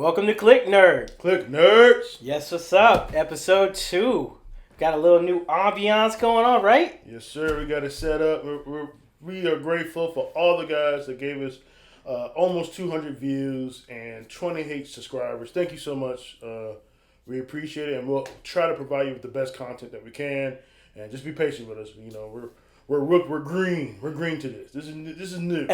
Welcome to Cliq Nerd. Cliq Nerds. Yes, what's up? Episode 2. Got a little new ambiance going on, right? Yes, sir. We got it set up. We are grateful for all the guys that gave us almost 200 views and 28 subscribers. Thank you so much. We appreciate it, and we'll try to provide you with the best content that we can. And just be patient with us. You know, we're green. We're green to this. This is new.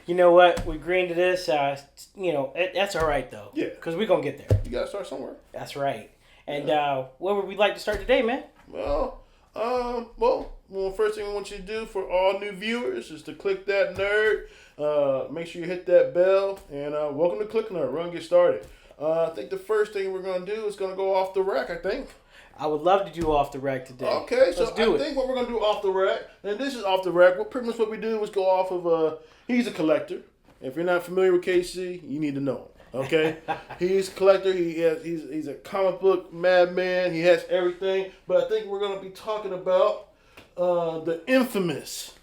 You know what? We're green to this. That's all right though. Yeah. Because we're gonna get there. You gotta start somewhere. That's right. And where would we like to start today, man? Well, first thing we want you to do for all new viewers is to click that nerd. Make sure you hit that bell, and welcome to Cliq Nerd. We're gonna get started. I think the first thing we're gonna do is gonna go off the rack. I think. I would love to do off the rack today. Okay, so Let's do I think what we're gonna do off the rack, and this is off the rack. Pretty much what we do is go off of he's a collector. If you're not familiar with KC, you need to know him. Okay, he's a collector. He's a comic book madman. He has everything. But I think we're gonna be talking about the infamous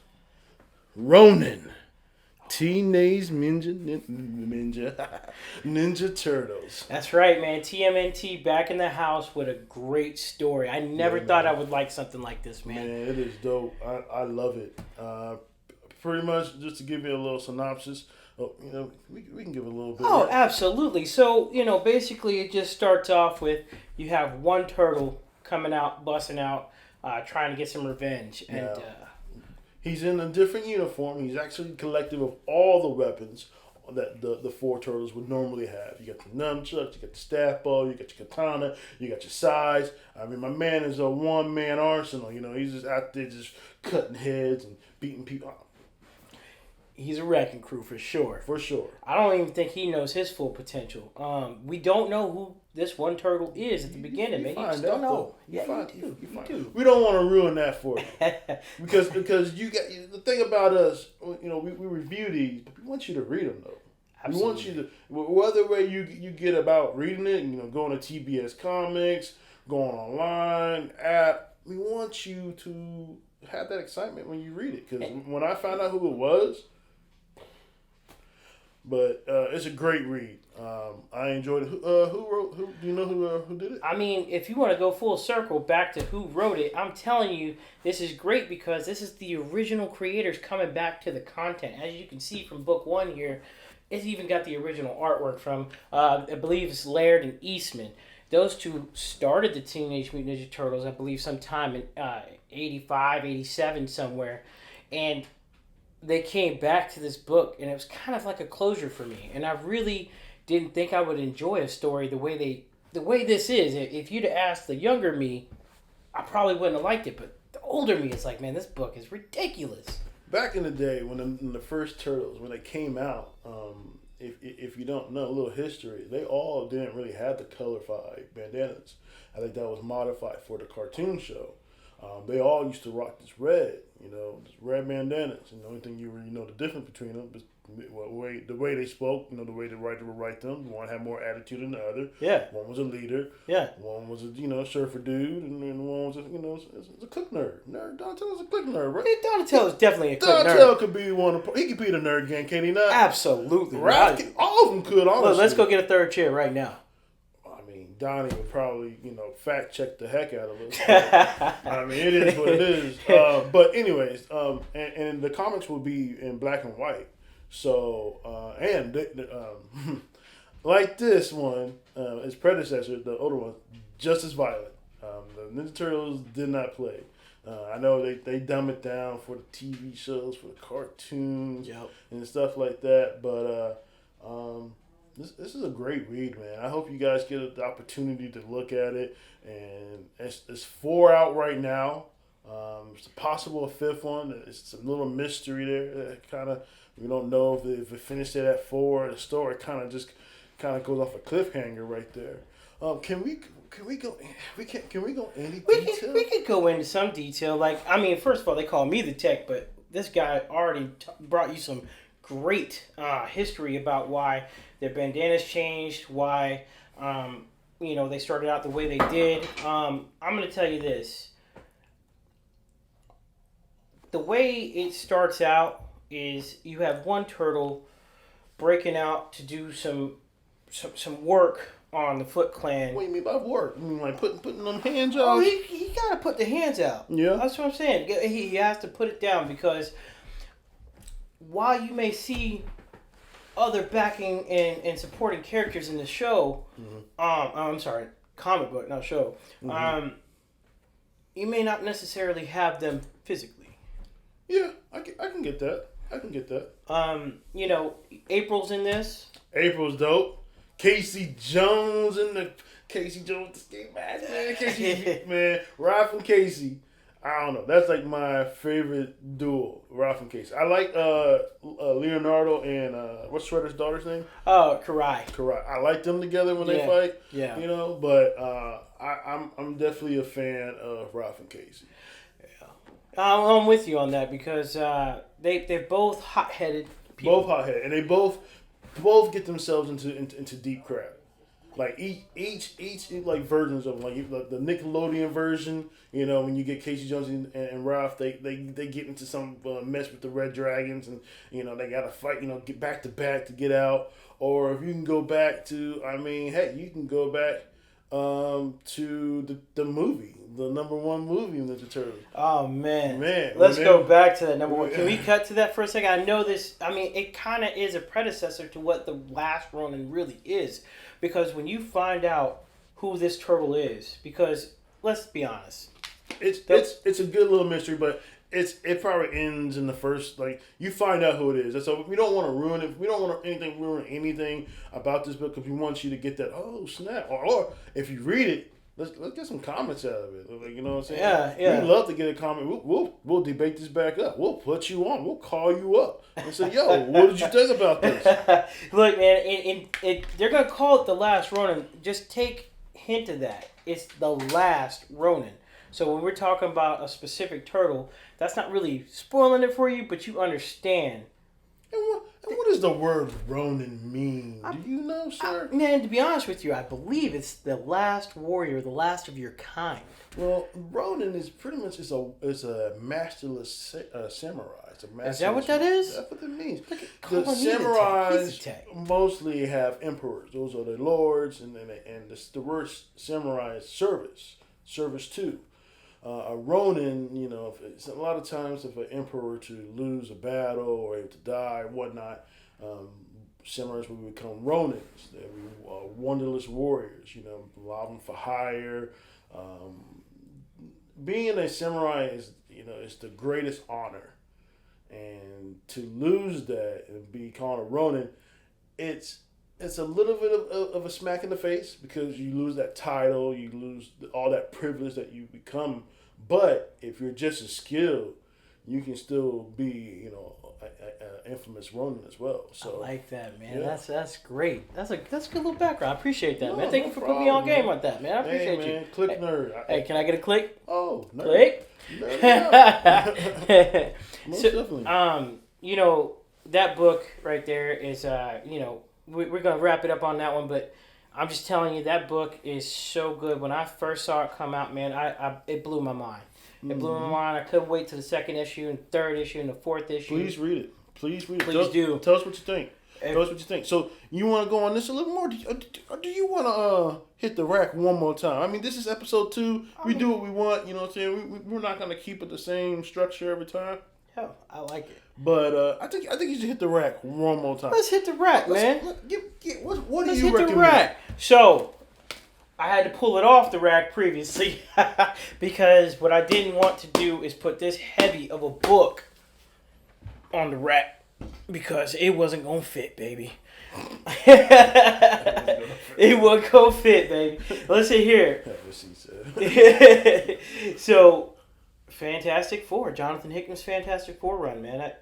Ronin. Teenage Ninja Turtles. That's right, man. TMNT back in the house with a great story. I never thought I would like something like this, man. Man, it is dope. I love it. Pretty much, just to give you a little synopsis, we can give a little bit. Oh, absolutely. So, basically it just starts off with you have one turtle coming out, busting out, trying to get some revenge. And he's in a different uniform. He's actually collective of all the weapons that the four turtles would normally have. You got the nunchucks, you got the staff bow, you got your katana, you got your sais. I mean, my man is a one-man arsenal. He's just out there just cutting heads and beating people up. He's a wrecking crew for sure. For sure. I don't even think he knows his full potential. We don't know who this one turtle is at the beginning, man. You just don't know. You do. We don't want to ruin that for you. because you got the thing about us, we review these, but we want you to read them though. Absolutely. We want you to, whether way you get about reading it, going to TBS Comics, going online, app, we want you to have that excitement when you read it. Because when I found out who it was, but it's a great read. I enjoyed it. Who do you know who did it? I mean, if you want to go full circle back to who wrote it, I'm telling you, this is great because this is the original creators coming back to the content. As you can see from book 1 here, it's even got the original artwork from, I believe it's Laird and Eastman. Those two started the Teenage Mutant Ninja Turtles, I believe, sometime in 85, 87 somewhere. And they came back to this book, and it was kind of like a closure for me. And I really didn't think I would enjoy a story the way this is. If you'd have asked the younger me, I probably wouldn't have liked it. But the older me, it's like, man, this book is ridiculous. Back in the day, when the first Turtles, when they came out, if you don't know a little history, they all didn't really have the colorified bandanas. I think that was modified for the cartoon show. They all used to rock this red, this red bandanas. And the only thing you really know the difference between them is the way they spoke, the way the writer would write them. One had more attitude than the other. Yeah. One was a leader. Yeah. One was a surfer dude, and then one was a Cliq nerd. Donatello's a Cliq nerd, right? Yeah, Donatello's definitely a Cliq nerd. Donatello could be he could be the nerd gang, can he not? Absolutely. Right. All of them could, honestly. Look, let's go get a third chair right now. Donnie would probably, fact check the heck out of us. I mean, it is what it is. But anyways, and the comics will be in black and white. So, like this one, its predecessor, the older one, just as violent. The Ninja Turtles did not play. I know they dumb it down for the TV shows, for the cartoons, and stuff like that. But This is a great read, man. I hope you guys get the opportunity to look at it. And it's 4 out right now. It's possible a 5th one. It's a little mystery there. We don't know if it finished it at 4. The story kind of goes off a cliffhanger right there. Can we go any detail? We could go into some detail. First of all, they call me the tech, but this guy already brought you some great history about why their bandanas changed, why they started out the way they did. I'm going to tell you this. The way it starts out is you have one turtle breaking out to do some some work on the Foot Clan. What do you mean by work? You mean like putting them hands out? Oh, he gotta put the hands out. Yeah. That's what I'm saying. He has to put it down because while you may see other backing and supporting characters in the show, I'm sorry, comic book, not show, you may not necessarily have them physically. Yeah, I can get that. I can get that. You know, April's in this. April's dope. Casey Jones in the Casey Jones escape match, man. Casey, man, Ralph and Casey. I don't know. That's like my favorite duo, Ralph and Casey. I like Leonardo and what's Shredder's daughter's name? Oh, Karai. Karai. I like them together when they fight. Yeah. You know, but I'm definitely a fan of Ralph and Casey. Yeah. I'm with you on that because they're both hot-headed people. Both hot-headed, and they both get themselves into deep crap. Like each like versions of them. Like the Nickelodeon version, you know, when you get Casey Jones and Ralph, they get into some mess with the Red Dragons, and you know they got to fight, you know, get back to back to get out. Or if you can go back to, I mean, heck, you can go back to the movie, the number one movie in Ninja Turtles. Oh man, let's go back to that number one. Can we cut to that for a second? I know this. I mean, it kind of is a predecessor to what the Last Ronin really is. Because when you find out who this turtle is, because let's be honest, it's a good little mystery, but it probably ends in the first, like, you find out who it is. And so we don't want to ruin it. We don't want to ruin anything about this book because we want you to get that, oh snap, or if you read it, let's get some comments out of it. Like, you know what I'm saying? Yeah. We'd love to get a comment. We'll debate this back up. We'll put you on. We'll call you up and say, yo, what did you think about this? Look, man, they're gonna call it the Last Ronin. Just take hint of that. It's the Last Ronin. So when we're talking about a specific turtle, that's not really spoiling it for you, but you understand. And what does the word Ronin mean? Do you know, sir? Man, to be honest with you, I believe it's the last warrior, the last of your kind. Well, Ronin is pretty much it's a masterless samurai. It's a masterless, is that what that is? That's what that means. The samurais mostly have emperors. Those are their lords, and the word samurai is service too. A Ronin, you know, a lot of times if an emperor to lose a battle or to die or whatnot, samurais will become Ronins. They'll be wonderless warriors, you know, allowing for hire. Being a samurai is the greatest honor, and to lose that and be called a Ronin, it's a little bit of a smack in the face because you lose that title, you lose all that privilege that you become. But if you're just as skilled, you can still be, you know, an infamous Ronin as well. So I like that, man. Yeah. That's great. That's a good little background. I appreciate that, man. Thank you for problem, putting me on game with that, man. I appreciate man. you. Cliq nerd. Hey, can I get a click? Oh, nerd. Click. Most definitely. You know, that book right there is, you know, we're gonna wrap it up on that one, but I'm just telling you, that book is so good. When I first saw it come out, man, it blew my mind. It blew my mind. I couldn't wait to the second issue and third issue and the fourth issue. Please read it. Please do. Tell us what you think. Tell us what you think. So, you want to go on this a little more? Or do you want to hit the rack one more time? I mean, this is episode 2. We do what we want. You know what I'm saying? We're not going to keep it the same structure every time. Hell, I like it. But I think you should hit the rack one more time. Let's hit the rack, man. What do you recommend? Let's hit the rack. So, I had to pull it off the rack previously because what I didn't want to do is put this heavy of a book on the rack because it wasn't going to fit, baby. It wasn't going to fit, baby. Let's see here. So, Fantastic Four. Jonathan Hickman's Fantastic Four run, man.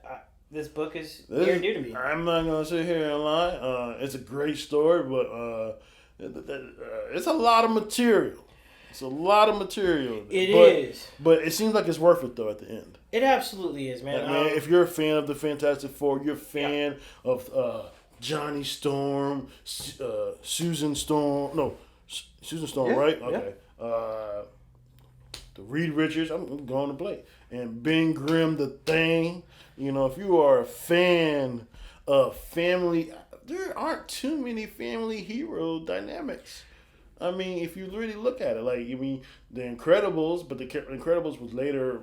This book is near and dear to me. I'm not going to sit here and lie. It's a great story, but it's a lot of material. It's a lot of material. It is. But it seems like it's worth it, though, at the end. It absolutely is, man. Man, if you're a fan of the Fantastic Four, you're a fan of Johnny Storm, Susan Storm. No, Susan Storm, right? Okay. Yeah. The Reed Richards, I'm going to play. And Ben Grimm, the Thing. You know, if you are a fan of family, there aren't too many family hero dynamics. I mean, if you really look at it, like, I mean, The Incredibles, but The Incredibles was later,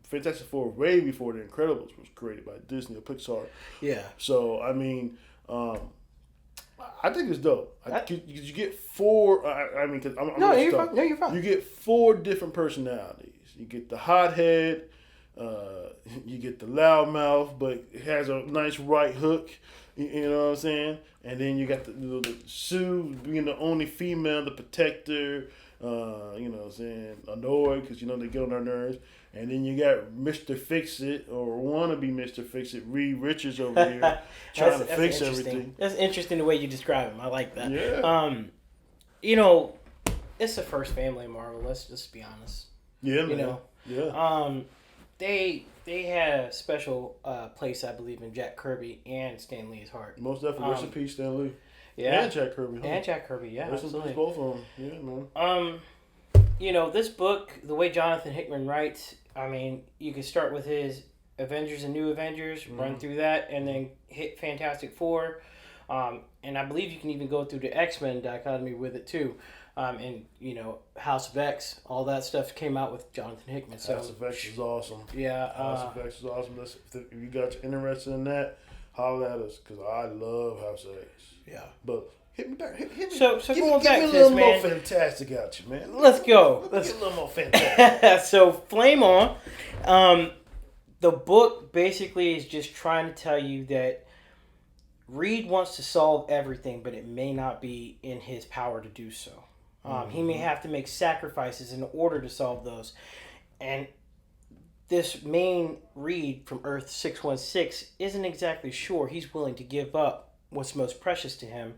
Fantastic Four way before The Incredibles was created by Disney or Pixar. Yeah. So, I mean, I think it's dope. You get four, because I'm No, you're fine. No, you're fine. You get four different personalities. You get the hothead, you get the loudmouth, but it has a nice right hook. You know what I'm saying? And then you got the Sue being the only female, the protector. You know what I'm saying? Annoyed because they get on her nerves. And then you got Mr. Fix-It or wannabe Mr. Fix-It, Reed Richards over here trying to fix everything. That's interesting the way you describe him. I like that. Yeah. It's the first family Marvel. Let's just be honest. Yeah, man. Yeah. They had a special place, I believe, in Jack Kirby and Stan Lee's heart. Most definitely. Rest in peace, Stan Lee. Yeah. And Jack Kirby. Huh? And Jack Kirby, yeah. Rest in peace, both of them. Yeah, man. This book, the way Jonathan Hickman writes, I mean, you could start with his Avengers and New Avengers, run through that, and then hit Fantastic Four. And I believe you can even go through the X-Men dichotomy with it, too. And House of X, all that stuff came out with Jonathan Hickman. So House of X is awesome. Yeah, House of X is awesome. If you guys are interested in that, holler at us because I love House of X. Yeah, but hit me back. Hit me. So going back to this, man. Give me a little more fantastic out you, man. Let's go. Let's get a little more fantastic. So Flame On, the book basically is just trying to tell you that Reed wants to solve everything, but it may not be in his power to do so. He may have to make sacrifices in order to solve those. And this main Reed from Earth 616 isn't exactly sure he's willing to give up what's most precious to him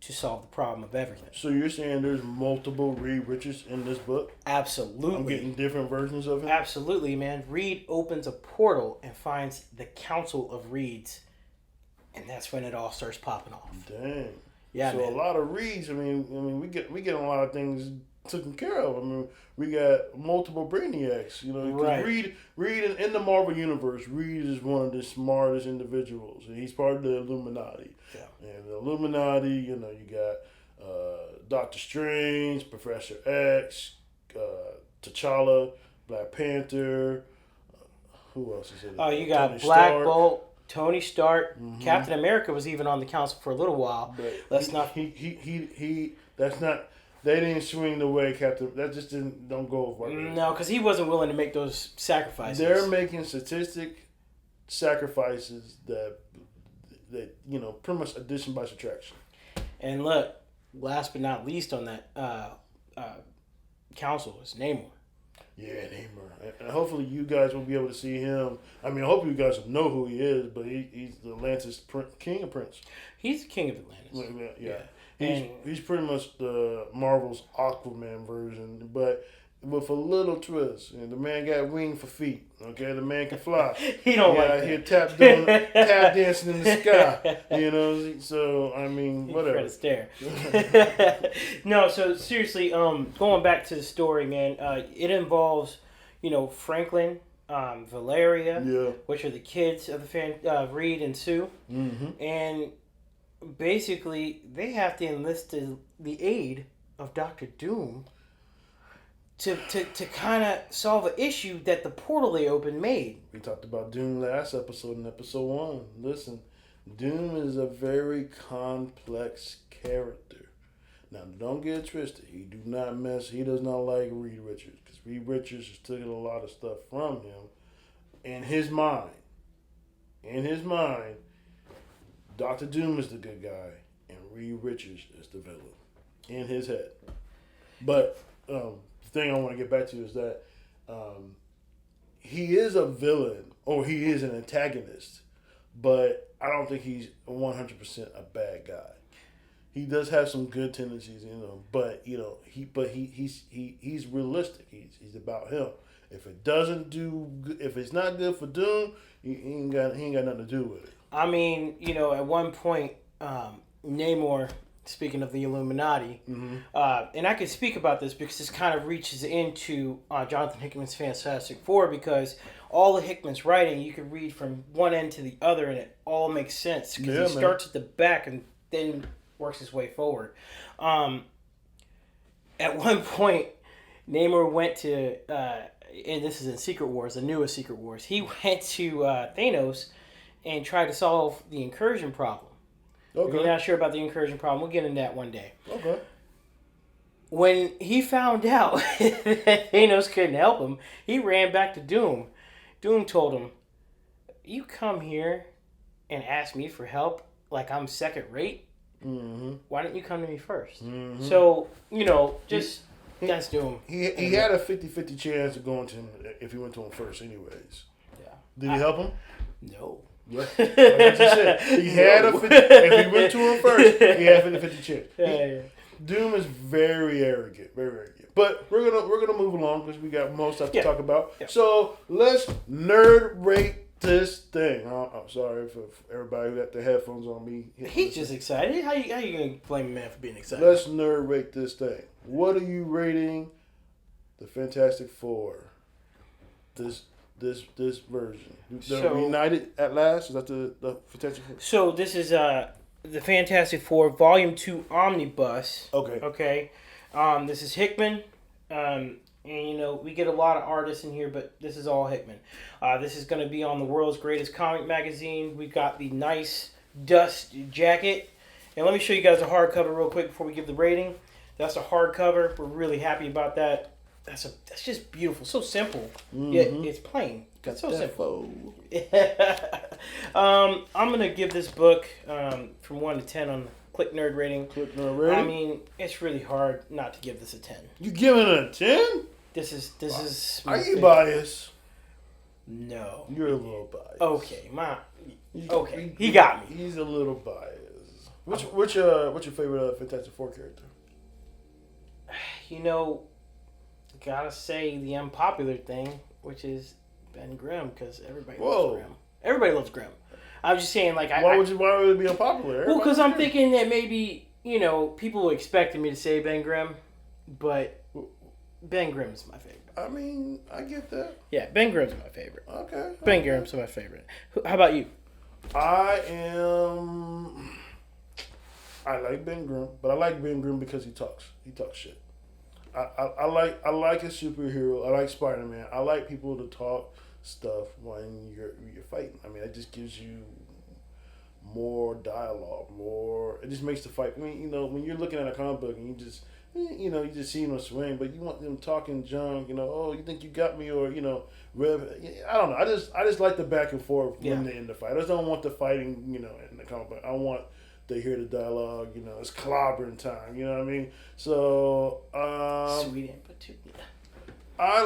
to solve the problem of everything. So you're saying there's multiple Reed Richards in this book? Absolutely. I'm getting different versions of him? Absolutely, man. Reed opens a portal and finds the Council of Reeds. And that's when it all starts popping off. Dang. Yeah, so man. A lot of Reeds. I mean, we get a lot of things taken care of. I mean, we got multiple Brainiacs. Right. Reed in the Marvel universe, Reed is one of the smartest individuals, and he's part of the Illuminati. Yeah. And the Illuminati, you got Doctor Strange, Professor X, T'Challa, Black Panther. Who else is in it? Oh, you got Tony Black Stark. Bolt. Tony Stark, Captain America was even on the council for a little while. But Let's not. He. That's not. They didn't swing the way Captain. That just don't go over. No, because he wasn't willing to make those sacrifices. They're making statistic sacrifices that pretty much addition by subtraction. And look, last but not least on that council is Namor. Yeah, Namor. And hopefully you guys will be able to see him. I mean, I hope you guys will know who he is, but he's the Atlantis king and prince. He's the king of Atlantis. Yeah. He's pretty much the Marvel's Aquaman version, but with a little twist. And the man got wings for feet. Okay, the man can fly. He don't like that. He tap dancing in the sky. So I mean, whatever. Fred Astaire. No, so seriously, going back to the story, man, it involves, Franklin, Valeria, which are the kids of the Reed and Sue, and basically they have to enlist the aid of Dr. Doom to kind of solve an issue that the portal they opened made. We talked about Doom last episode in episode 1. Listen, Doom is a very complex character. Now, don't get it twisted. He does not like Reed Richards because Reed Richards has taken a lot of stuff from him. In his mind, Dr. Doom is the good guy and Reed Richards is the villain in his head. But the thing I want to get back to is that he is a villain or he is an antagonist, but I don't think he's 100% a bad guy. He does have some good tendencies in him, but he's realistic. He's about him. If it's not good for Doom, he ain't got nothing to do with it. I mean, at one point, Namor speaking of the Illuminati, and I can speak about this because this kind of reaches into Jonathan Hickman's Fantastic Four, because all of Hickman's writing, you can read from one end to the other and it all makes sense, because he starts at the back and then works his way forward. At one point, Namor went to, and this is in Secret Wars, the newest Secret Wars, he went to Thanos and tried to solve the incursion problem. Okay. If you're not sure about the incursion problem, we'll get into that one day. Okay. When he found out that Thanos couldn't help him, he ran back to Doom. Doom told him, "You come here and ask me for help like I'm second rate? Why didn't you come to me first?" So, that's Doom. He had a 50-50 chance of going to him if he went to him first anyways. Yeah. Did he help him? No. Yeah, like you said, he had if he went to him first, he had a 50-50 chance. Yeah. Doom is very arrogant, very arrogant. But we're gonna move along because we got more stuff to talk about. Yeah. So let's nerd rate this thing. I'm sorry for everybody who got their headphones on me. He's just excited. How you gonna blame a man for being excited? Let's nerd rate this thing. What are you rating the Fantastic Four? This version. The Reunited at Last? Is that the Fantastic Four? So this is the Fantastic Four Volume 2 Omnibus. Okay. This is Hickman. And we get a lot of artists in here, but this is all Hickman. This is going to be on the world's greatest comic magazine. We've got the nice dust jacket. And let me show you guys the hardcover real quick before we give the rating. That's the hardcover. We're really happy about that. That's just beautiful. So simple. Yet it's plain. It's so simple. I'm gonna give this book from 1 to 10 on the Cliq Nerd rating. Cliq Nerd rating. I mean, it's really hard not to give this a 10. You giving it a 10? This is. Are you biased? No. You're a little biased. Okay, he got me. He's a little biased. What's your favorite Fantastic Four character? Gotta say the unpopular thing, which is Ben Grimm, because everybody loves Grimm. Everybody loves Grimm. I'm just saying, like, why would it be unpopular? Well, because I'm thinking that maybe people expected me to say Ben Grimm, but Ben Grimm's my favorite. I mean, I get that. Yeah, Ben Grimm's my favorite. Okay. Ben Grimm's my favorite. How about you? I like Ben Grimm, but I like Ben Grimm because he talks shit. I like a superhero. I like Spider-Man. I like people to talk stuff when you're fighting. I mean, it just gives you more dialogue, it just makes the fight. I mean, when you're looking at a comic book and you just see them swing, but you want them talking junk. Oh, you think you got me, or Rev. I don't know. I just like the back and forth when they're in the fight. I just don't want the fighting, in the comic book. I want to hear the dialogue, it's clobbering time, you know what I mean? So, sweet input too. I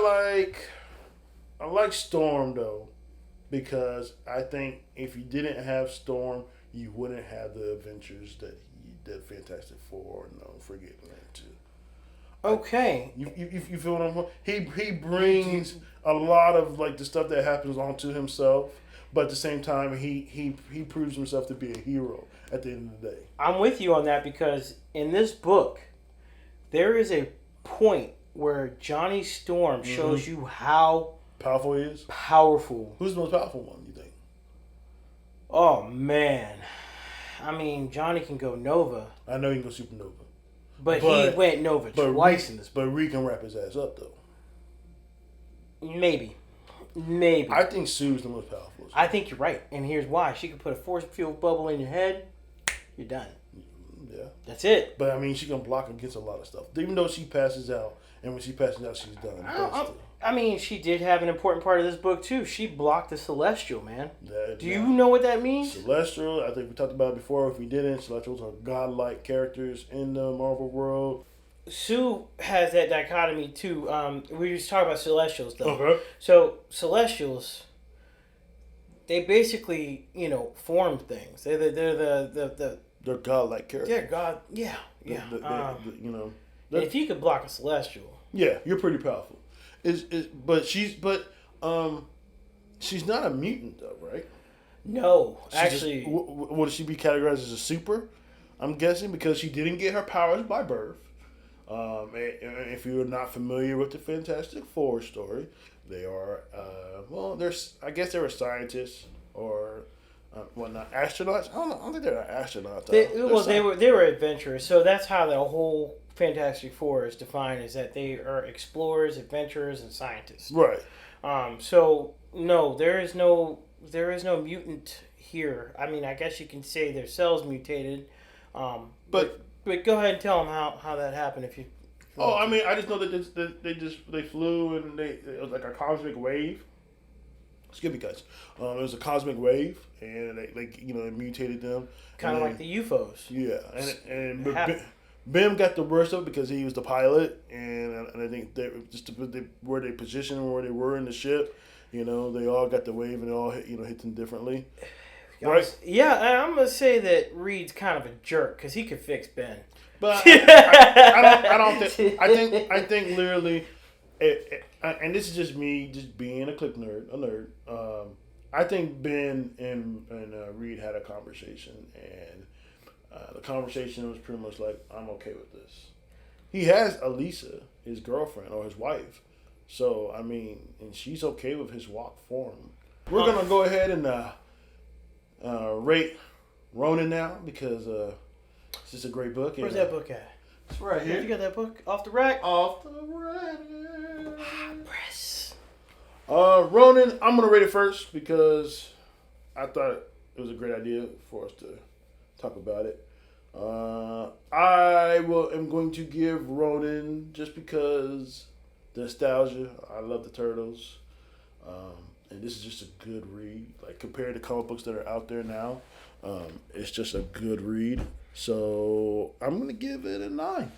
like Storm though, because I think if you didn't have Storm, you wouldn't have the adventures that the Fantastic Four are known for getting into. Okay. You feel what I'm saying? He brings a lot of like the stuff that happens onto himself, but at the same time he proves himself to be a hero at the end of the day. I'm with you on that, because in this book there is a point where Johnny Storm shows you how powerful he is. Powerful. Who's the most powerful one, you think? Oh man. I mean, Johnny can go Nova. I know he can go supernova. But he went Nova twice in this book. But Reed can wrap his ass up though. Maybe. I think Sue's the most powerful. I think you're right, and here's why. She can put a force field bubble in your head. You're done. Yeah. That's it. But I mean, she can block against a lot of stuff. Even though she passes out, and when she passes out, she's done. I mean, she did have an important part of this book too. She blocked the Celestial, man. Do you know what that means? Celestial, I think we talked about it before. If we didn't, Celestials are godlike characters in the Marvel world. Sue has that dichotomy too. We just talking about Celestials though. Okay. So Celestials, they basically form things. They're they're godlike characters. They're god. Yeah. If you could block a Celestial, you're pretty powerful. But she's not a mutant though, right? No, actually. Would she be categorized as a super? I'm guessing because she didn't get her powers by birth. If you're not familiar with the Fantastic Four story, they are I guess they were scientists or whatnot, astronauts. I don't think they're astronauts. They were adventurers. So that's how the whole Fantastic Four is defined: is that they are explorers, adventurers, and scientists. Right. So no, there is no mutant here. I mean, I guess you can say their cells mutated. But go ahead and tell them how that happened if you. I mean, I just know that they flew and it was like a cosmic wave. Excuse me, guys. It was a cosmic wave, and they mutated them. Kind of like the UFOs. Yeah, and Bim got the worst of it because he was the pilot, and I think where they positioned, where they were in the ship, they all got the wave and they all hit them differently. Right? Yeah, I'm gonna say that Reed's kind of a jerk because he could fix Ben. But I don't think. I think literally, and this is just me, just being a nerd. I think Ben and Reed had a conversation, and the conversation was pretty much like, "I'm okay with this." He has Elisa, his girlfriend or his wife, so I mean, and she's okay with his walk for him. We're gonna go ahead and rate Ronin now because it's just a great book. Where's that book at? It's right here. You got that book off the rack? Off the rack. Press. Ronin, I'm gonna rate it first because I thought it was a great idea for us to talk about it. I'm going to give Ronin just because the nostalgia. I love the Turtles. And this is just a good read. Like compared to comic books that are out there now, it's just a good read. So I'm gonna give it a 9.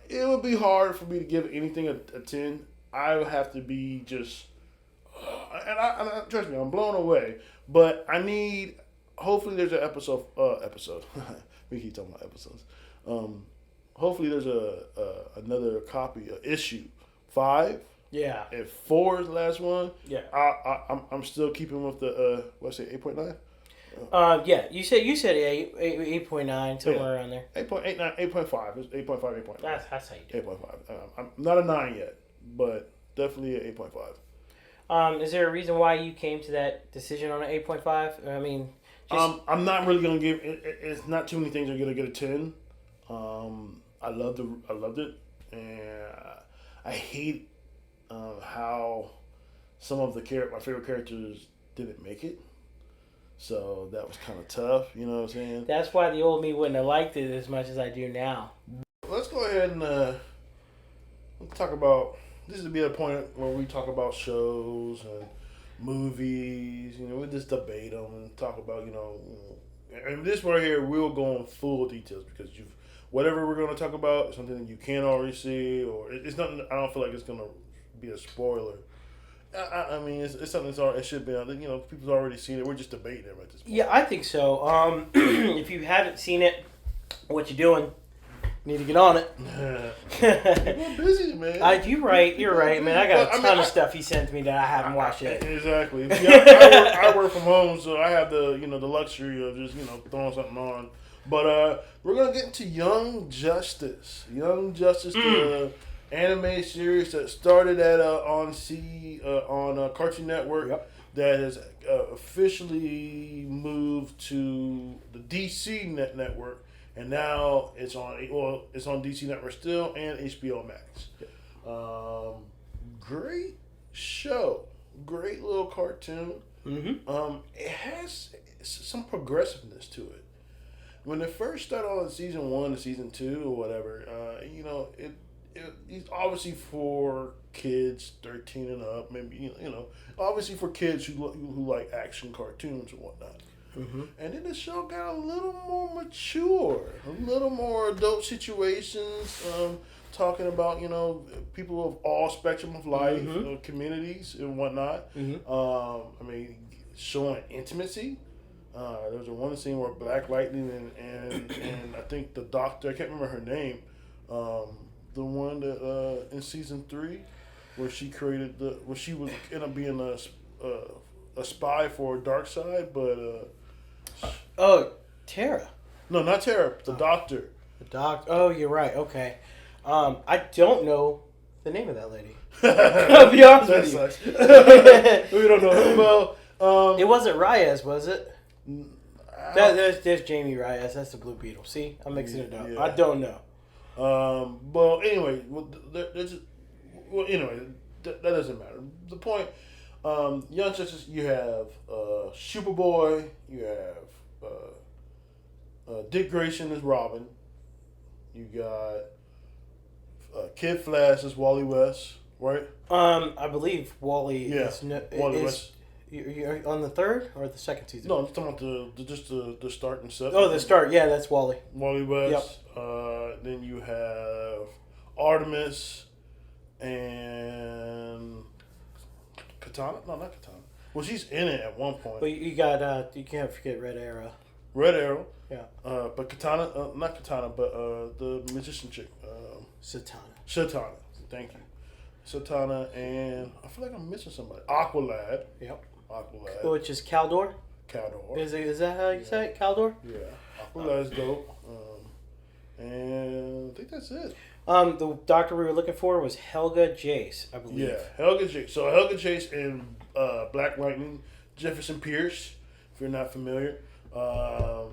It would be hard for me to give anything a 10. I would have to be just, and trust me, I'm blown away. But I need. Hopefully, there's an episode. We keep talking about episodes. Hopefully, there's another copy, issue 5. Yeah. If 4 is the last one, yeah, I'm still keeping with the 8.9. Yeah, you said 8.9 somewhere around there. 8.89, 8.5. It's 8.5, 8.9. That's how you do it. 8.5. I'm not a 9 yet, but definitely an 8.5. Is there a reason why you came to that decision on an 8.5? I mean, I'm not really gonna give. It's not too many things are gonna get a 10. I loved it, and I hate how some of my favorite characters didn't make it. So that was kind of tough, you know what I'm saying? That's why the old me wouldn't have liked it as much as I do now. Let's go ahead and let's talk about, this would be a point where we talk about shows and movies, we just debate them and talk about, and this right here, we'll go in full details because whatever we're going to talk about is something that you can't already see, or it's nothing, I don't feel like it's going to be a spoiler. I mean, it's something it should be. People's already seen it. We're just debating it at this point. Yeah, I think so. If you haven't seen it, what you doing? You need to get on it. People busy, man. You're right, man. I got a ton of stuff he sent me that I haven't watched yet. Exactly. Yeah, I work from home, so I have the the luxury of just throwing something on. But we're gonna get into Young Justice. Young Justice, the anime series that started on Cartoon Network. Yep. That has officially moved to the DC network, and now it's on DC Network still and HBO Max. Yep. Great show, great little cartoon. Mm-hmm. It has some progressiveness to it. When it first started on season 1 to season 2 or whatever, it's obviously for kids 13 and up, maybe obviously for kids who like action cartoons and whatnot. Mm-hmm. And then the show got a little more mature, a little more adult situations, talking about people of all spectrum of life, mm-hmm. Communities and whatnot. Mm-hmm. I mean, showing intimacy. There was one scene where Black Lightning and I think the doctor, I can't remember her name. The one that in season 3, where she was end up being a spy for Darkseid, but Tara. No, not Tara. The Doctor. The Doctor. Oh, you're right. Okay. I don't know the name of that lady. I'll be honest with you. We don't know. Well, it wasn't Reyes, was it? There's Jamie Reyes. That's the Blue Beetle. See, I'm mixing it up. Yeah. I don't know. Well, anyway, that doesn't matter. The point, Young Justice, you have Superboy, you have Dick Grayson as Robin, you got Kid Flash as Wally West, right? I believe Wally. Yeah, Wally West. You're on the third or the second season? No, I'm talking about the start and stuff. Oh, the start. Yeah, that's Wally. Wally West. Yep. Then you have Artemis and Katana. No, not Katana. Well, she's in it at one point. But you got you can't forget Red Arrow. Red Arrow. Yeah. But Katana, not Katana, but the magician chick. Satana. Thank you. Satana, and I feel like I'm missing somebody. Aqualad. Yep. Aqualad. Which is Caldor. Caldor. Is that how you say it? Caldor? Yeah. Aqualad's dope. And I think that's it. The doctor we were looking for was Helga Jace, I believe. Yeah, Helga Jace. So Helga Jace and Black Lightning, Jefferson Pierce, if you're not familiar. They're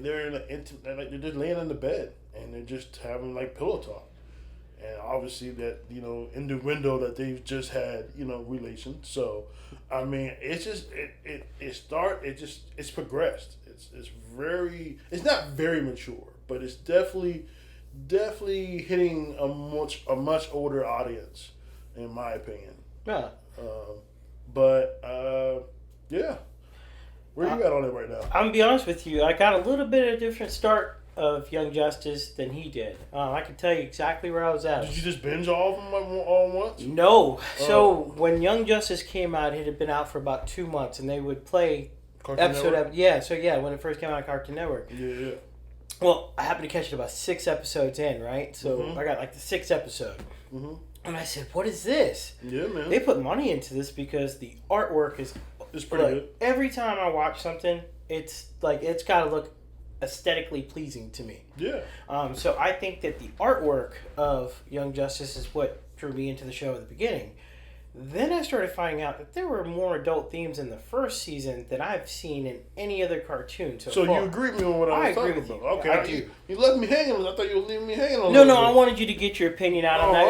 they're just laying in the bed and they're just having like pillow talk. And obviously that, in the window that they've just had, relations. So, I mean, it's just, it's progressed. It's not very mature, but it's definitely hitting a much older audience, in my opinion. Yeah. Yeah. Where you at on it right now? I'm gonna be honest with you. I got a little bit of a different start of Young Justice than he did. I can tell you exactly where I was at. Did you just binge all of them all once? No. So when Young Justice came out, it had been out for about 2 months, and they would play Cartoon Network? When it first came out on Cartoon Network. Yeah. Well, I happened to catch it about 6 episodes in, right? So I got like the 6th episode. Mm-hmm. And I said, what is this? Yeah, man. They put money into this because the artwork is pretty good. Every time I watch something, it's got to look aesthetically pleasing to me. Yeah. So I think that the artwork of Young Justice is what drew me into the show at the beginning. Then I started finding out that there were more adult themes in the first season than I've seen in any other cartoon so far. You agree with me on what I was talking about? I agree with you. Okay, I do. You left me hanging. I thought you were leaving me hanging on. No, I wanted you to get your opinion out on that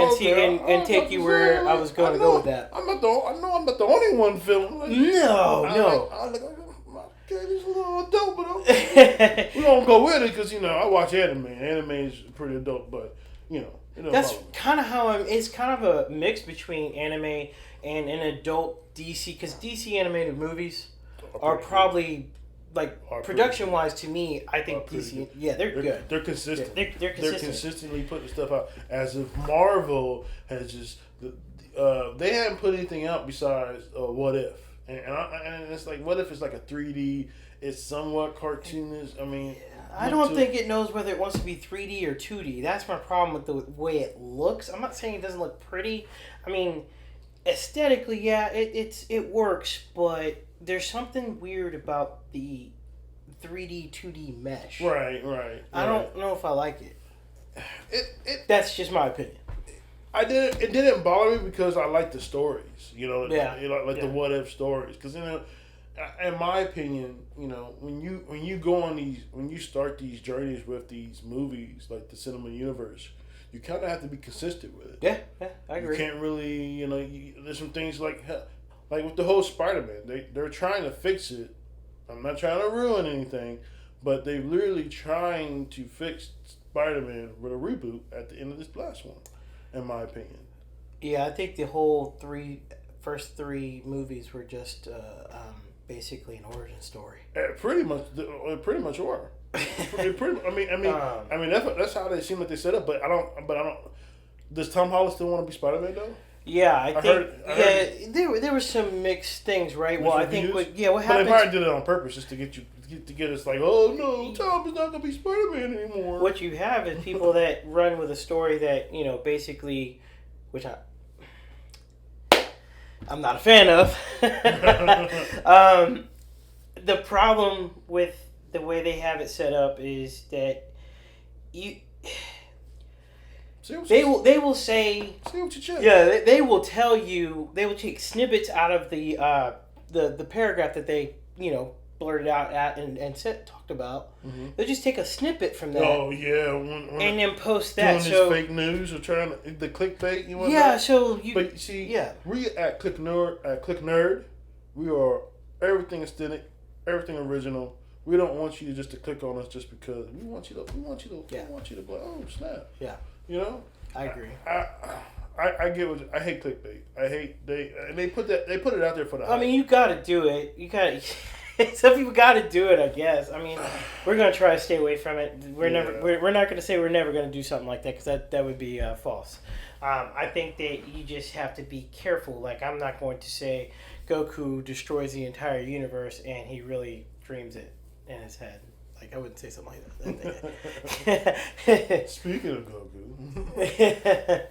and take you where I was going to go with that. I know I'm not the only one feeling like No. It's a little adult, but okay. We don't go with it because I watch anime. Anime is pretty adult, but that's kind of how it's kind of a mix between anime and an adult DC, because DC animated movies are probably production wise to me. I think DC, they're good. They're consistent. They're consistent. They're consistently putting stuff out. As if Marvel has just they haven't put anything out besides What If. And it's like, what if it's like a 3D? It's somewhat cartoonish. I mean, I don't think it knows whether it wants to be 3D or 2D. That's my problem with the way it looks. I'm not saying it doesn't look pretty. I mean, aesthetically, yeah, it works, but there's something weird about the 3D 2D mesh. Right. I don't know if I like it. That's just my opinion. It didn't bother me because I like the stories, the what if stories. Because in my opinion, when you start these journeys with these movies like the cinema universe, you kind of have to be consistent with it. Yeah, I agree. You can't really, there's some things like with the whole Spider-Man, they're trying to fix it. I'm not trying to ruin anything, but they're literally trying to fix Spider-Man with a reboot at the end of this last one. In my opinion. Yeah, I think the whole first three movies were just basically an origin story. Pretty much were. I mean that's how they seem like they set up. But I don't. Does Tom Holland still want to be Spider-Man though? Yeah, I think there were some mixed things, right? Well, I think what happens. But they probably did it on purpose just to get us like, oh no, Tom is not gonna be Spider-Man anymore. What you have is people that run with a story that basically, which I'm not a fan of. The problem with the way they have it set up is that you. They will say. See what you check. Yeah, they will tell you. They will take snippets out of the paragraph that they blurted out at and talked about. Mm-hmm. They'll just take a snippet from that. Oh yeah, and then post that. Doing this fake news or trying the clickbait. You want? Yeah. So you. But see, we at Cliq Nerd, we are everything aesthetic, everything original. We don't want you just to click on us just because we want you to be like, oh snap. Yeah. You know. I agree. I get what I hate clickbait. I hate they put it out there for the hype. I mean, you got to do it. You got to. Some people got to do it, I guess. I mean, we're gonna try to stay away from it. We're not gonna say we're never gonna do something like that because that would be false. I think that you just have to be careful. Like, I'm not going to say Goku destroys the entire universe and he really dreams it in his head. Like, I wouldn't say something like that. Speaking of Goku.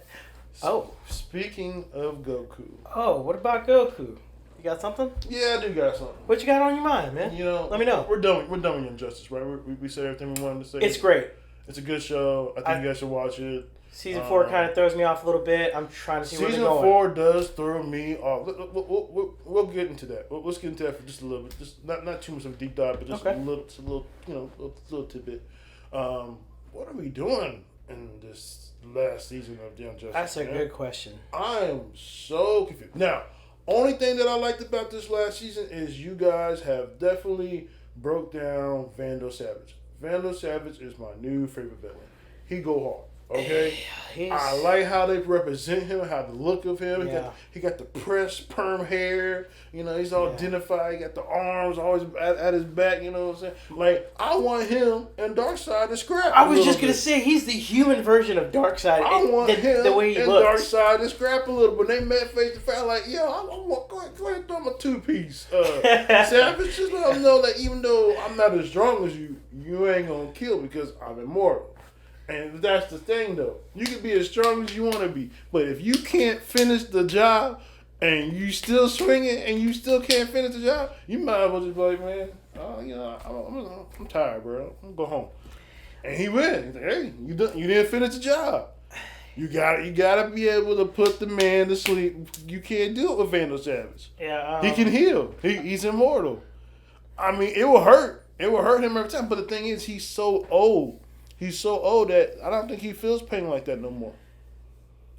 Speaking of Goku. Oh, what about Goku? You got something? Yeah, I do got something. What you got on your mind, man? Let me know. We're done with Injustice, right? We said everything we wanted to say. It's great. It's a good show. I think you guys should watch it. Season 4 kind of throws me off a little bit. I'm trying to see where they're going. Season 4 does throw me off. We'll get into that. Let's get into that for just a little bit. Just not too much of a deep dive, but just a little tidbit. What are we doing in this last season of The Injustice? That's a good question. I am so confused. Now, only thing that I liked about this last season is you guys have definitely broke down Vandal Savage. Vandal Savage is my new favorite villain. He go hard. Okay, I like how they represent him, how the look of him. He got the pressed perm hair. He's all identified. He got the arms always at his back. You know what I'm saying? Like, I want him and Darkseid to scrap. I was just gonna say he's the human version of Darkseid. I want him the way he and looks. Darkseid to scrap a little. When they met face to face, like, yo, I want go ahead throw him a 2-piece. Savage, just let him know that even though I'm not as strong as you, you ain't gonna kill because I'm immortal. And that's the thing, though. You can be as strong as you want to be, but if you can't finish the job and you still swinging and you still can't finish the job, you might as well just be like, man, I'm tired, bro. I'm gonna go home. And he went. He's like, hey, you didn't finish the job. You gotta be able to put the man to sleep. You can't do it with Vandal Savage. Yeah, he can heal. He's immortal. I mean, it will hurt. It will hurt him every time. But the thing is, he's so old. He's so old that I don't think he feels pain like that no more.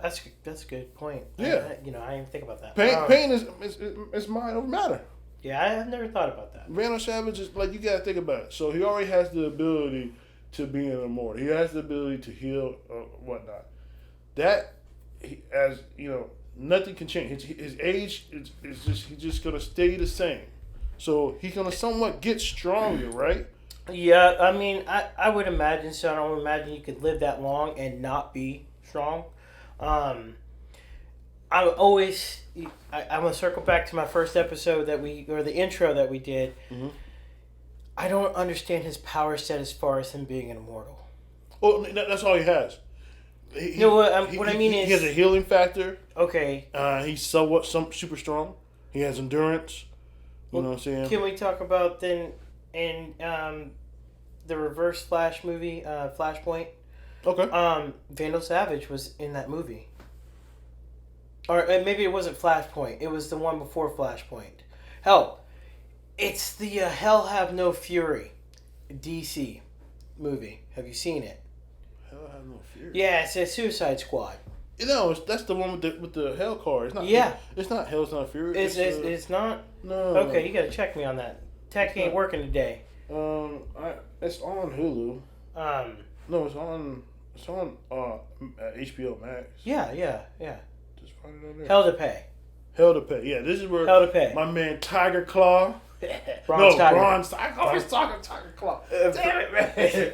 That's a good point. Yeah. I didn't even think about that. Pain is mind over matter. Yeah, I have never thought about that. Vandal Savage is like, you gotta think about it. So he already has the ability to be an immortal. He has the ability to heal or whatnot. That, as you know, nothing can change. His age is he's just gonna stay the same. So he's gonna somewhat get stronger, right? Yeah, I mean, I would imagine so. I don't imagine you could live that long and not be strong. I'm gonna circle back to my first episode the intro that we did. Mm-hmm. I don't understand his power set as far as him being an immortal. Well, that's all he has. He has a healing factor. Okay. He's super strong. He has endurance. You know what I'm saying? Can we talk about then in the Reverse Flash movie, Flashpoint? Okay. Vandal Savage was in that movie. Or maybe it wasn't Flashpoint. It was the one before Flashpoint. Hell, it's the Hell Have No Fury DC movie. Have you seen it? Hell Have No Fury? Yeah, it's a Suicide Squad. That's the one with the Hell card. It's not. Yeah. It's not Hell's Not Fury. It's not. No. Okay, you gotta check me on that. Tech ain't working today. It's on Hulu. No, it's on HBO Max. Yeah. Just find it on there. Hell to Pay. Yeah, this is where Hell to Pay. My man Tiger Claw. Bronze Tiger. Bronze Tiger. I always talking Tiger Claw. Damn it, man.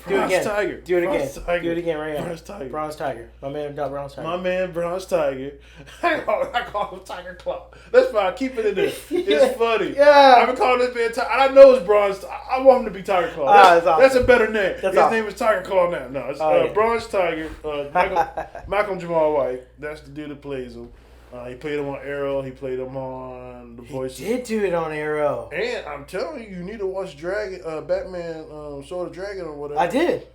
Do it again. Tiger. Do it again. Bronze Tiger. Do it again right now. Bronze Tiger. Bronze Tiger. My man, Bronze Tiger. My man, Bronze Tiger. I call him Tiger Claw. That's fine. Keep it in there. It's funny. Yeah. I've been calling this man Tiger. I know it's Bronze. I want him to be Tiger Claw. That's a better name. His name is Tiger Claw now. No, it's Bronze Tiger. Malcolm Jamal White. That's the dude that plays him. He played him on Arrow. He played him on The Voices. He did do it on Arrow. And I'm telling you, you need to watch Batman, Sword of Dragon or whatever. I did.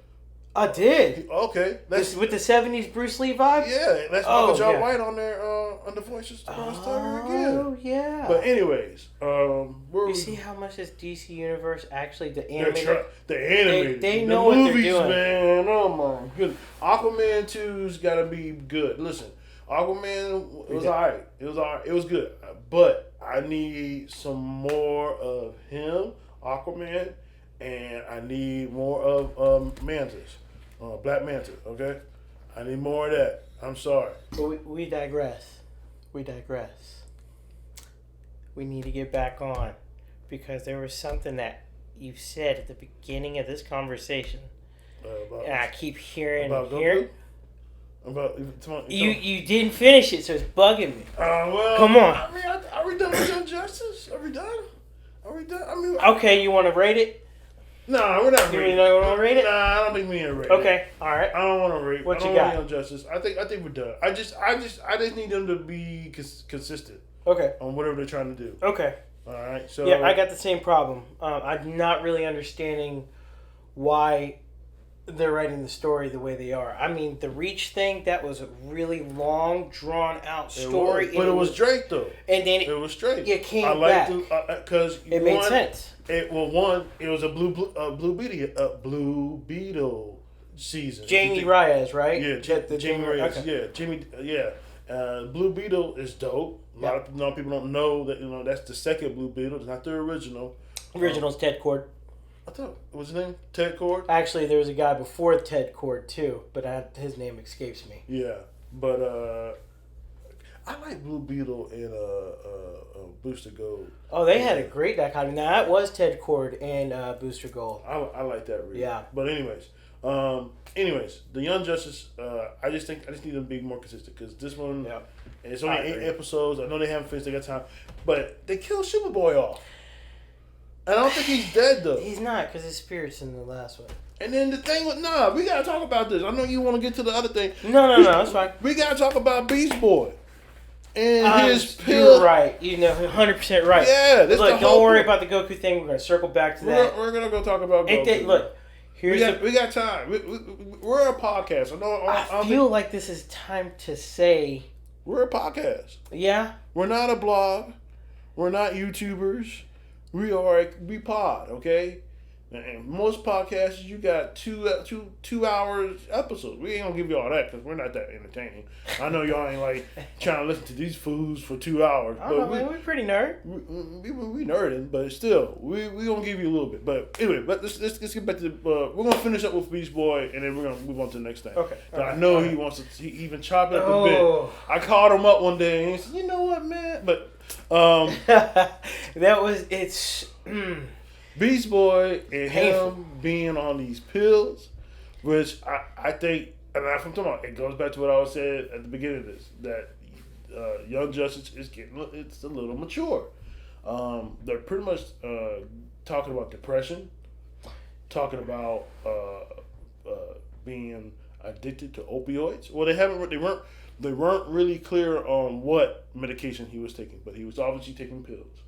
Okay, that's with the '70s Bruce Lee vibe. Yeah, that's Michael John White on there on The Voices. Oh yeah. But anyways, you see how much this DC universe actually the animated. They know the what movies, they're doing, man. Oh my goodness, Aquaman 2's got to be good. Listen, Aquaman was alright. It was alright. It was good, but I need some more of him, Aquaman, and I need more of Mantis. Black Manta, okay? I need more of that. I'm sorry. But we digress. We need to get back on because there was something that you said at the beginning of this conversation. And I keep hearing here. You didn't finish it, so it's bugging me. Well, come on. I mean, are we done with Injustice? Are we done? I mean, okay, you want to rate it? No, we're not. You don't want to rate it? Nah, I don't think we need to rate it. Okay, all right. I don't want to rate. What you got? Injustice. I think we're done. I just need them to be consistent. Okay. On whatever they're trying to do. Okay. All right. So yeah, I got the same problem. I'm not really understanding why they're writing the story the way they are. I mean, the Reach thing, that was a really long, drawn out story. But it was Drake though. And then it was Drake. It came back because it made sense. It was a Blue Beetle season. Jamie Reyes, right? Yeah, Jamie Reyes. Okay. Yeah, Blue Beetle is dope. A lot of people don't know that that's the second Blue Beetle. It's not the original. Original's Ted Kord. I thought what's his name? Ted Kord. Actually, there was a guy before Ted Kord too, but his name escapes me. Yeah, but I like Blue Beetle and Booster Gold. Oh, they had a great dichotomy. Now that was Ted Kord and Booster Gold. I like that read. Yeah. But anyways, the Young Justice. I just need them to be more consistent because this one. Yeah. It's only 8 episodes. I know they haven't finished. They got time, but they killed Superboy off. I don't think he's dead though. He's not because his spirit's in the last one. And then the thing with we gotta talk about this. I know you want to get to the other thing. No, that's fine. We gotta talk about Beast Boy and his pill. You're right. 100% right. Yeah. Look, don't worry about the Goku thing. We're gonna circle back to that. We're gonna go talk about Goku. Look, we got time. We're a podcast. I feel like this is time to say we're a podcast. Yeah. We're not a blog. We're not YouTubers. We pod, okay? And most podcasts, you got two hours episodes. We ain't gonna give you all that because we're not that entertaining. I know y'all ain't like trying to listen to these fools for 2 hours. I don't know, man, we're pretty nerd. We nerding, but still, we gonna give you a little bit. But anyway, let's get back to we're gonna finish up with Beast Boy and then we're gonna move on to the next thing. Okay. I know he wants to. He even chop it up a bit. I called him up one day and he said, "You know what, man?" But it's. Beast Boy and him being on these pills, which I think, and I'm talking about, it goes back to what I was saying at the beginning of this, that Young Justice is it's a little mature. They're pretty much talking about depression, talking about being addicted to opioids. Well, they weren't really clear on what medication he was taking, but he was obviously taking pills.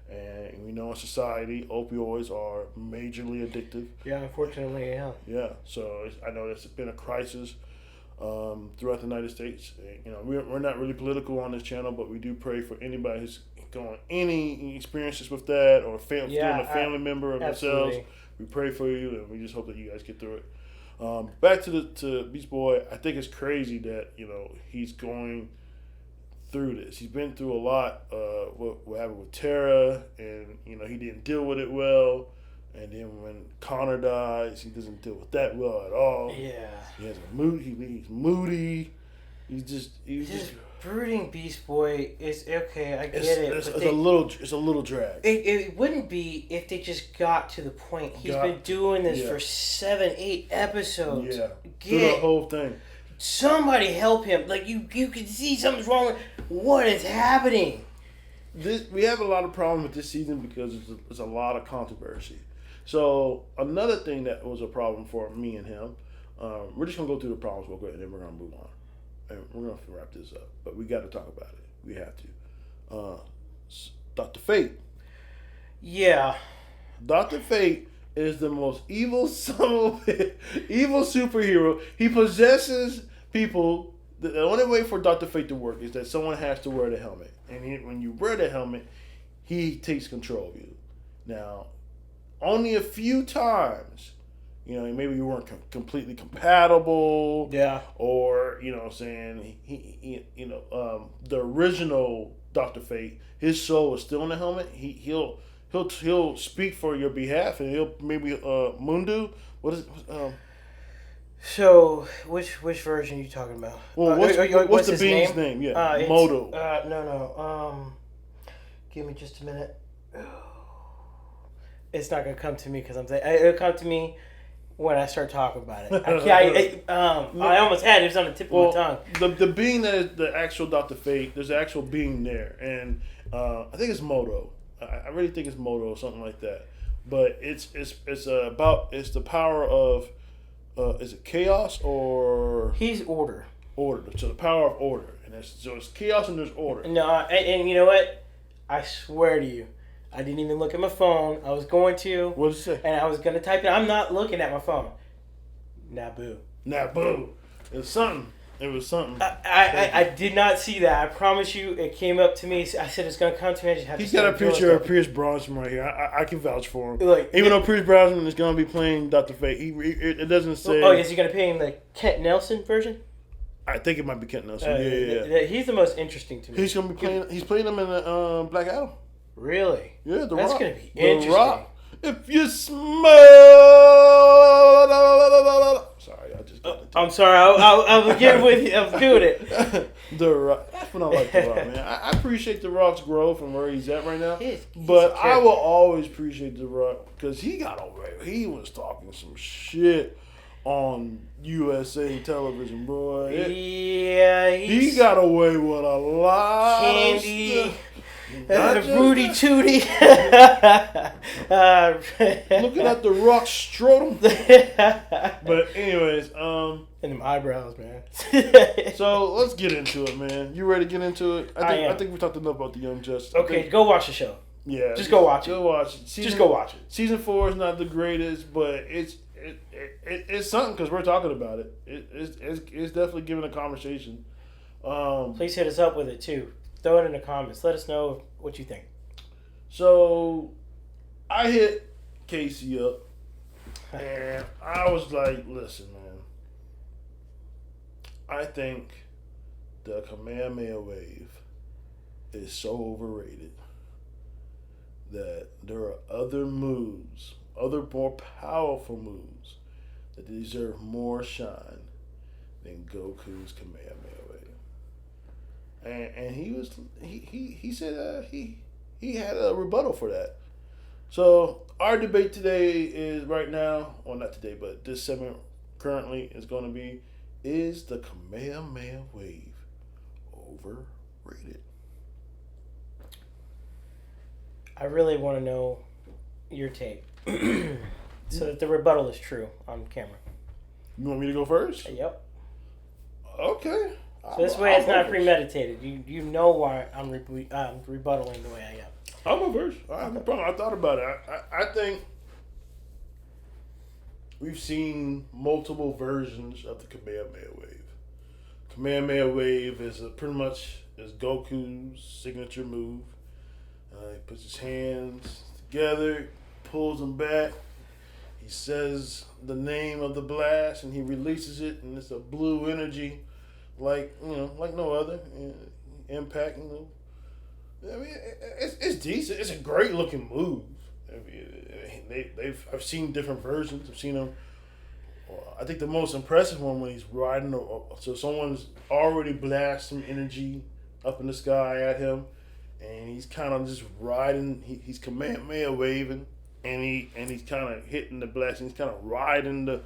And we know in society, opioids are majorly addictive. Yeah, unfortunately, yeah. Yeah, so I know there's been a crisis throughout the United States. We're not really political on this channel, but we do pray for anybody who's going any experiences with that or a family member of themselves. We pray for you, and we just hope that you guys get through it. Back to Beast Boy, I think it's crazy that he's going through this. He's been through a lot. What happened with Tara, and he didn't deal with it well. And then when Connor dies, he doesn't deal with that well at all. Yeah, he has a mood. He's moody. He's just brooding. Beast Boy is okay. I get it. It's a little drag. It wouldn't be if they just got to the point. He's been doing this for 7-8 episodes. Yeah, through the whole thing. Somebody help him. Like, you can see something's wrong. What is happening? We have a lot of problems with this season because there's a lot of controversy. So, another thing that was a problem for me and him, we're just going to go through the problems real quick and then we're going to move on. And we're going to wrap this up. But we got to talk about it. We have to. Dr. Fate. Yeah. Dr. Fate is the most evil evil superhero. He possesses people. The only way for Dr. Fate to work is that someone has to wear the helmet. And when you wear the helmet, he takes control of you. Now, only a few times, maybe you weren't completely compatible. Yeah. Or, what I'm saying, the original Dr. Fate, his soul is still in the helmet. He'll speak for your behalf, and he'll maybe Mundu. What is So which version are you talking about? Well, what's the being's name? Yeah, Moto. No. Give me just a minute. It's not gonna come to me because I'm saying it'll come to me when I start talking about it. I almost had it. It was on the tip of my tongue. The being that is the actual Dr. Fate, there's an actual being there, and I think it's Moto. I really think it's Moto or something like that. But it's the power of is it chaos or he's order. Order. So the power of order, and it's chaos and there's order. No, and you know what? I swear to you, I didn't even look at my phone. I was going to. What does it say? And I was going to type it. I'm not looking at my phone. Naboo. It was something. I did not see that. I promise you, it came up to me. I said it's going to come to me. I just had He's got a picture of Pierce Brosnan right here. I can vouch for him. Like, even though Pierce Brosnan is going to be playing Dr. Fate, it doesn't say. Oh, is he going to play him the Kent Nelson version? I think it might be Kent Nelson. Yeah. He's the most interesting to me. He's going to be playing. He's playing him in the Black Adam. Really? Yeah, That's Rock. going to be interesting. Rock. If you smell. Sorry, I just got it. I'm sorry. I was getting with you. I was doing it. The Rock. That's what I like The Rock, man. I appreciate The Rock's growth and where he's at right now. He's but I will always appreciate The Rock because he got away. He was talking some shit on USA television, boy. He got away with a lot Candy. of stuff. Rudy Tooty. Looking at The Rock's scrotum. But anyways, and them eyebrows, man. So let's get into it, man. You ready to get into it? I think we talked enough about the Young Justice. Okay, go watch the show. Yeah, just go watch it. Go watch it. Just go watch it. Season 4 is not the greatest, but it's something because we're talking about it. It's definitely giving a conversation. Please hit us up with it too. Throw it in the comments. Let us know what you think. So, I hit Casey up, and I was like, listen, man. I think the Kamehameha wave is so overrated that there are other moves, other more powerful moves that deserve more shine than Goku's Kamehameha wave. And he said he had a rebuttal for that. So our debate today is right now, or not today, but this segment currently is going to be: is the Kamehameha wave overrated? I really want to know your take, so that the rebuttal is true on camera. You want me to go first? Yep. Okay. So this way it's not premeditated. You know why I'm rebuttaling the way I am. I'll go first. I have no problem. I thought about it. I think we've seen multiple versions of the Kamehameha wave. Kamehameha wave is pretty much Goku's signature move. He puts his hands together, pulls them back. He says the name of the blast, and he releases it, and it's a blue energy. Like no other impact. I mean, it's decent. It's a great looking move. I mean, I've seen different versions. I've seen them. I think the most impressive one when he's riding. So someone's already blasting energy up in the sky at him, and he's kind of just riding. He's Kamehameha waving, and he's kind of hitting the blast. And he's kind of riding the,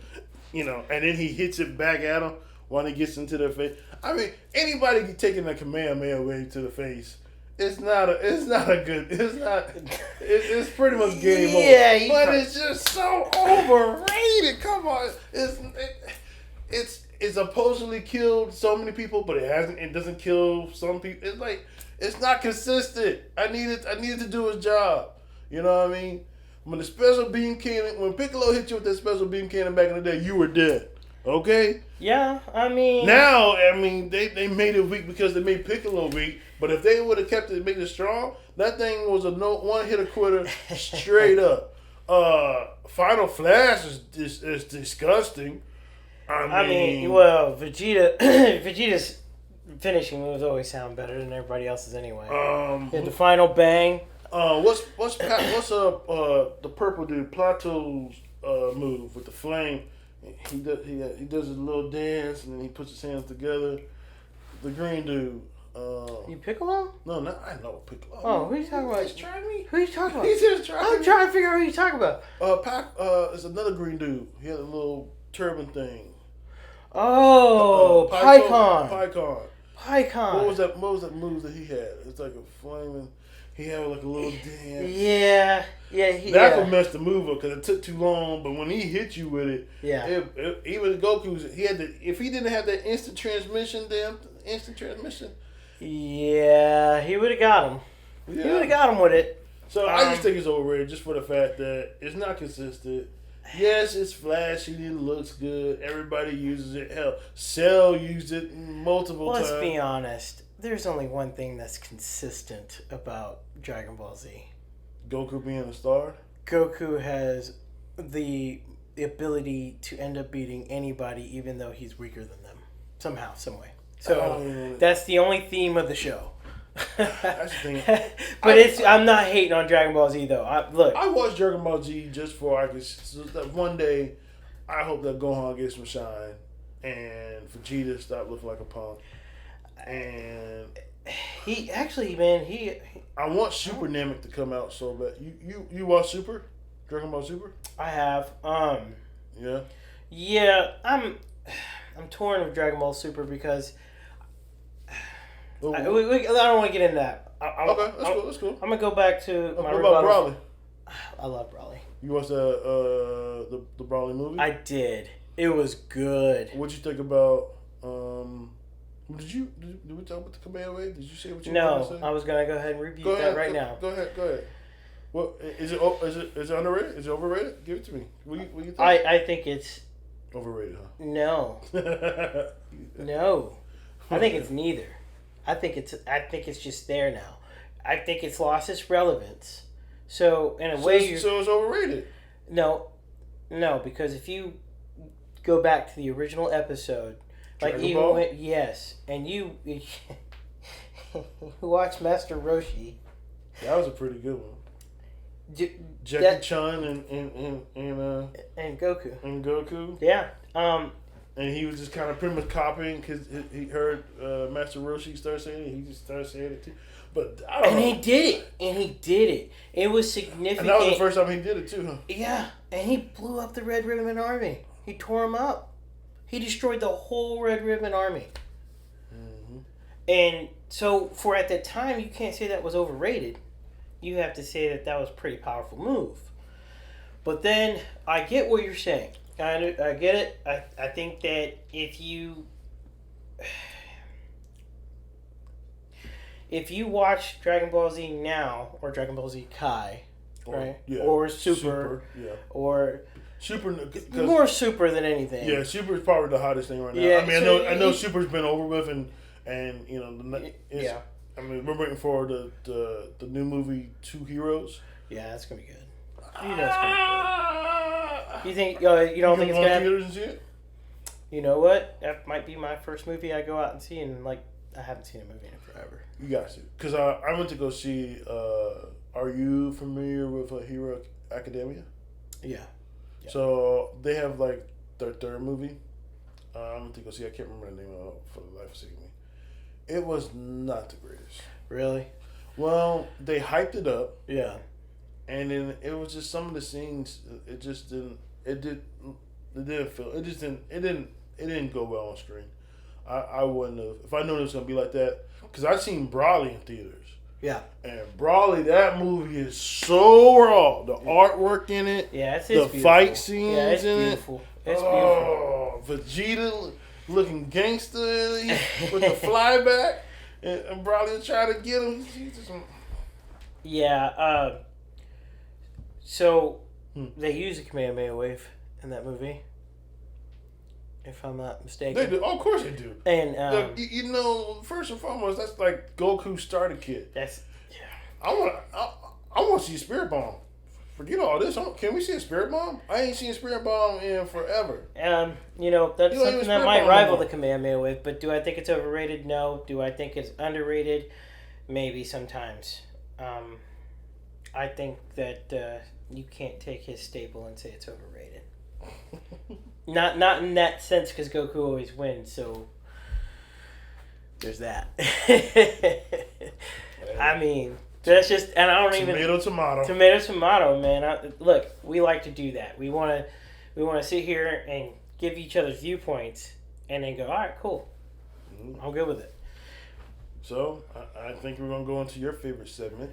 and then he hits it back at him. When he gets into their face, I mean, anybody taking a Kamehameha wave to the face, it's pretty much game over. Yeah, but it's just so overrated. Come on, it's supposedly killed so many people, but it doesn't kill some people. It's like It's not consistent. I needed to do his job. You know what I mean? When the special beam cannon, when Piccolo hit you with that special beam cannon back in the day, you were dead. Okay? Yeah, I mean... Now, I mean, they made it weak because they made Piccolo weak. But if they would have kept it, made it strong, that thing was a one-hitter quitter straight up. Final Flash is disgusting. I mean, well, Vegeta's finishing moves always sound better than everybody else's anyway. The final bang. What's the purple dude Plato's move with the flame? He does his little dance and then he puts his hands together. The green dude. You Piccolo? No, not I know Piccolo. Oh, who are you talking about? He's trying me. Who are you talking about? He's just trying. I'm trying to figure out who you're talking about. It's another green dude. He had a little turban thing. Oh, Pycon. What was that move that he had? It's like a flaming. He had like a little dance. Yeah. That would mess the move up because it took too long. But when he hit you with it, even Goku's if he didn't have that instant transmission, yeah, he would have got him. Yeah. He would have got him with it. So I just think it's overrated just for the fact that it's not consistent. Yes, it's flashy. It looks good. Everybody uses it. Hell, Cell used it multiple times. Let's be honest. There's only one thing that's consistent about Dragon Ball Z. Goku being a star? Goku has the ability to end up beating anybody even though he's weaker than them. Somehow, some way. So that's the only theme of the show. That's the thing. But I'm not hating on Dragon Ball Z though. I watched Dragon Ball Z just for one day. I hope that Gohan gets some shine and Vegeta stop looking like a punk. And he actually, man, I want Super Namek to come out so bad. You watch Dragon Ball Super? I have. Yeah. Yeah, I'm torn with Dragon Ball Super because. I don't want to get into that. Okay, that's cool. I'm gonna go back to my What about Broly? I love Broly. You watched the Broly movie? I did. It was good. What'd you think about? Did we talk about the Kamehameha? Did you say what you were going to say? No, I was gonna go ahead and review that right now. Go ahead. What is it? Is it underrated? Is it overrated? Give it to me. What do you think? I think it's overrated, huh? No. No. I think it's neither. I think it's just there now. I think it's lost its relevance. So in a way, so it's overrated. No, because if you go back to the original episode, Dragon like Ball? yes, and you watch Master Roshi. That was a pretty good one. Jackie Chan and Goku. And Goku. Yeah. And he was just kind of pretty much copying because he heard Master Roshi start saying it. He just started saying it too. But I don't know. He did it. It was significant. And that was the first time he did it too, huh? Yeah. And he blew up the Red Ribbon Army. He tore them up. He destroyed the whole Red Ribbon Army. Mm-hmm. And so for at that time, you can't say that was overrated. You have to say that was a pretty powerful move. But then I get what you're saying. I get it. I think that if you watch Dragon Ball Z now or Dragon Ball Z Kai, right? Yeah. Or Super yeah. Or Super more Super than anything. Yeah, Super is probably the hottest thing right now. Yeah, I mean, I know Super's been over with and you know yeah. I mean, we're waiting for the new movie 2 Heroes. Yeah, that's gonna be good. You know it's gonna be good. You think you don't think it's gonna happen? See it? You know what? That might be my first movie I go out and see, and I haven't seen a movie in forever. You got to, because I went to go see. Are you familiar with Hero Academia? Yeah. So they have their third movie. I went to go see. I can't remember the name of it for the life of me. It was not the greatest. Really? Well, they hyped it up. Yeah. And then it was just some of the scenes. It just didn't. It didn't go well on screen. I wouldn't have if I knew it was gonna be like that. Because I've seen Broly in theaters. Yeah. And Broly, that movie is so raw. The artwork in it. Yeah, it's the beautiful. Fight scenes it's in beautiful. it. It's beautiful. Vegeta looking gangster with the flyback. and Broly was trying to get him. He's just, Yeah. So Hmm. they use a Kamehameha wave in that movie, if I'm not mistaken. they do. Oh, of course they do. And Look, you know, first and foremost, that's like Goku's starter kit. that's I want to see a Spirit Bomb. Forget all this. Can we see a Spirit Bomb? I ain't seen a Spirit Bomb in forever. you know, that's You don't something even that Spirit might Bomb rival no the Kamehameha wave. But do I think it's overrated? No. Do I think it's underrated? Maybe sometimes. I think that you can't take his staple and say it's overrated. Not in that sense, because Goku always wins. So there's that. I mean, that's just, and I don't tomato, man. Look, we like to do that. We want to sit here and give each other viewpoints, and then go, all right, cool. I'm good with it. So I think we're gonna go into your favorite segment.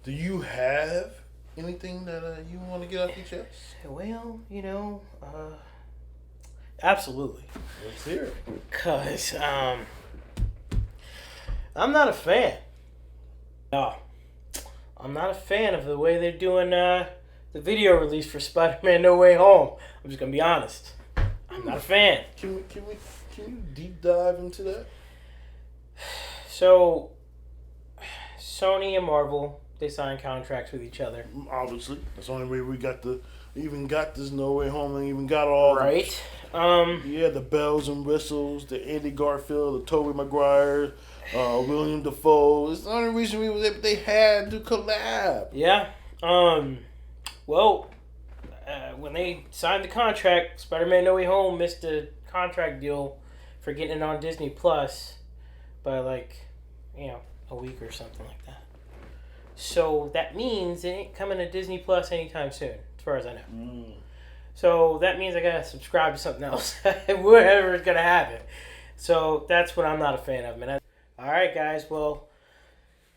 Do you have anything that you want to get off your chest? Well, you know, absolutely. Let's hear it. Cause I'm not a fan. No, I'm not a fan of the way they're doing the video release for Spider-Man: No Way Home. I'm just gonna be honest. I'm not a fan. Can you deep dive into that? So, Sony and Marvel, they sign contracts with each other. Obviously, that's the only way we even got this No Way Home and even got all right. The bells and whistles, the Andy Garfield, the Tobey Maguire, William Dafoe. It's the only reason they had to collab. Yeah. Well, when they signed the contract, Spider-Man: No Way Home missed a contract deal for getting it on Disney Plus by a week or something like that. So that means it ain't coming to Disney Plus anytime soon, as far as I know. So that means I gotta subscribe to something else, whatever is gonna happen. So that's what I'm not a fan of, man. All right, guys. Well,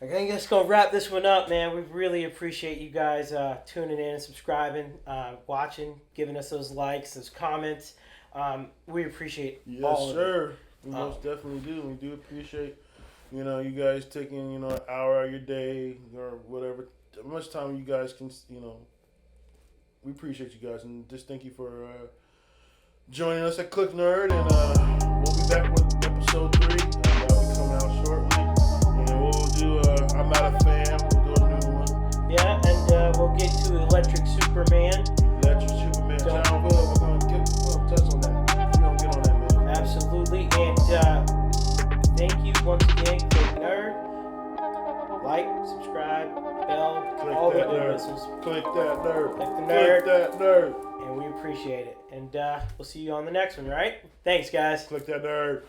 I think that's gonna wrap this one up, man. We really appreciate you guys tuning in, subscribing, watching, giving us those likes, those comments. We appreciate all of it. Yes, sir. We most definitely do. We do appreciate, you guys taking, an hour out of your day or whatever, much time you guys can, we appreciate you guys. And just thank you for joining us at Cliq Nerd. And we'll be back with episode 3. That'll be coming out shortly. And we'll do, I'm not a fan. We'll do a new one. Yeah, and we'll get to Electric Superman. John Will, we're going to touch on that. We're going to get on that, man. Absolutely. And thank you once again, Cliq Nerd. Like, subscribe, bell, Click all the that little nerd. whistles. Click that nerd. Click the nerd. Click that nerd. And we appreciate it. And we'll see you on the next one, right? Thanks, guys. Click that nerd.